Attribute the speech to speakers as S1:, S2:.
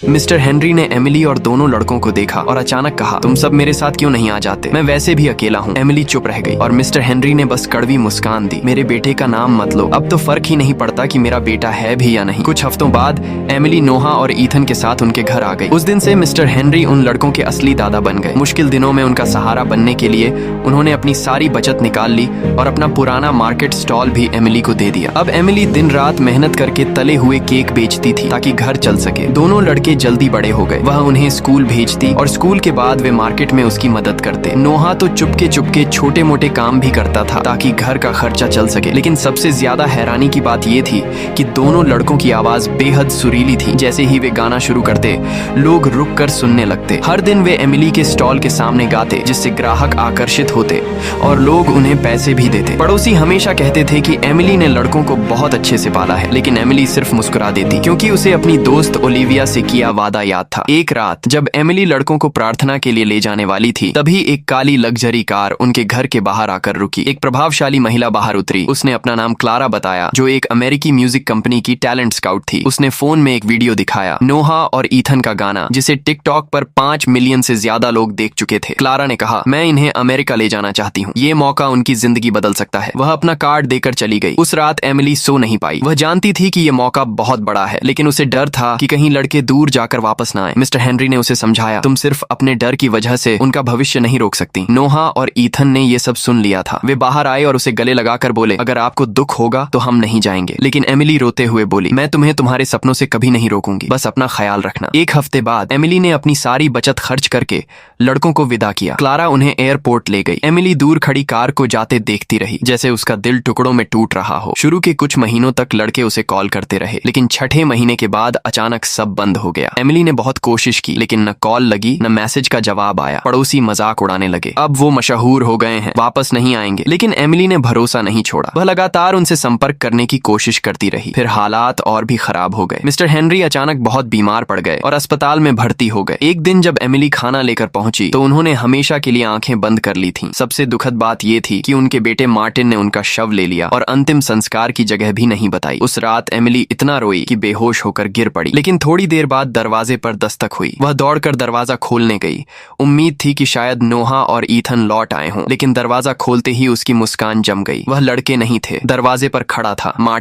S1: Mister Henry ने Emily और दोनों लड़कों को देखा और अचानक कहा, तुम सब मेरे साथ क्यों नहीं आ जाते? मैं वैसे भी अकेला हूँ। एमिली चुप रह गई और मिस्टर हेनरी ने बस कड़वी मुस्कान दी। मेरे बेटे का नाम मत लो, अब तो फर्क ही नहीं पड़ता कि मेरा बेटा है भी या नहीं। कुछ हफ्तों बाद एमिली नोहा और ईथन के साथ उनके घर आ गई। उस दिन से मिस्टर हेनरी उन लड़कों के असली दादा बन गए। मुश्किल दिनों में उनका सहारा बनने के लिए उन्होंने अपनी सारी बचत निकाल ली और अपना पुराना मार्केट स्टॉल भी एमिली को दे दिया। अब एमिली दिन रात मेहनत करके तले हुए केक बेचती थी ताकि घर चल सके। दोनों लड़के जल्दी बड़े हो गए। वह उन्हें स्कूल भेजती और स्कूल के बाद वे मार्केट में उसकी मदद करते। नोहा तो चुपके चुपके छोटे मोटे काम भी करता था ताकि घर का खर्चा चल सके। लेकिन सबसे ज्यादा हैरानी की बात यह थी कि दोनों लड़कों की आवाज बेहद सुरीली थी। जैसे ही वे गाना शुरू करते, लोग रुक कर सुनने लगते। हर दिन वे एमिली के स्टॉल के सामने गाते, जिससे ग्राहक आकर्षित होते और लोग उन्हें पैसे भी देते। पड़ोसी हमेशा कहते थे कि एमिली ने लड़कों को बहुत अच्छे से पाला है, लेकिन एमिली सिर्फ मुस्कुरा देती क्योंकि उसे अपनी दोस्त ओलिविया से किया वादा याद था। एक रात जब एमिली लड़कों को प्रार्थना के लिए ले जाने वाली थी, तभी एक काली लग्जरी कार उनके घर के बाहर आकर रुकी। एक प्रभावशाली महिला बाहर उतरी। उसने अपना नाम क्लारा बताया, जो एक अमेरिकी म्यूजिक कंपनी की टैलेंट स्काउट थी। उसने फोन में एक वीडियो दिखाया, नोहा और ईथन का गाना, जिसे टिकटॉक पर 5 मिलियन से ज्यादा लोग देख चुके थे। क्लारा ने कहा, मैं इन्हें अमेरिका ले जाना चाहती हूँ। ये मौका उनकी जिंदगी बदल सकता है। वह अपना कार्ड देकर चली गई। उस रात एमिली सो नहीं पाई। वह जानती थी कि यह मौका बहुत बड़ा है, लेकिन उसे डर था कि कहीं लड़के दूर जाकर वापस ना आए। मिस्टर हेनरी ने उसे समझाया, तुम सिर्फ अपने डर की वजह से उनका भविष्य नहीं रोक सकती। नोहा और ईथन ने यह सब सुन लिया था। वे बाहर आए और उसे गले लगाकर बोले, अगर आपको दुख होगा तो हम नहीं जाएंगे। लेकिन एमिली रोते हुए बोली, मैं तुम्हें तुम्हारे सपनों से कभी नहीं रोकूंगी, बस अपना ख्याल रखना। एक हफ्ते बाद एमिली ने अपनी सारी बचत खर्च करके लड़कों को विदा किया। क्लारा उन्हें एयरपोर्ट ले गई। एमिली दूर खड़ी कार को जाते देखती रही, जैसे उसका दिल टुकड़ों में टूट रहा हो। शुरू के कुछ महीनों तक लड़के उसे कॉल करते रहे, लेकिन छठे महीने के बाद अचानक सब बंद हो गया। एमिली ने बहुत कोशिश की, लेकिन न कॉल लगी न मैसेज का जवाब आया। पड़ोसी मजाक उड़ाने लगे, अब वो मशहूर हो गए हैं, वापस नहीं आएंगे। लेकिन एमिली ने भरोसा नहीं छोड़ा। वह लगातार उनसे संपर्क करने की कोशिश करती रही। फिर हालात और भी खराब हो गए। मिस्टर हेनरी अचानक बहुत बीमार पड़ गए और अस्पताल में भर्ती हो गए। एक दिन जब एमिली खाना लेकर पहुंची तो उन्होंने हमेशा के लिए आंखें बंद कर ली थीं। सबसे दुखद बात यह थी कि उनके बेटे मार्टिन ने उनका शव ले लिया और अंतिम संस्कार की जगह भी नहीं बताई। उस रात एमिली इतना रोई कि बेहोश होकर गिर पड़ी। लेकिन थोड़ी देर बाद दरवाजे पर दस्तक हुई। वह दौड़कर दरवाजा खोलने गई। उम्मीद थी कि शायद नोहा और ईथन लौट आए हों, लेकिन दरवाजा खोलते ही उसकी मुस्कान जम गई। वह लड़के नहीं थे, दरवाजे पर खड़ा था मार्टिन।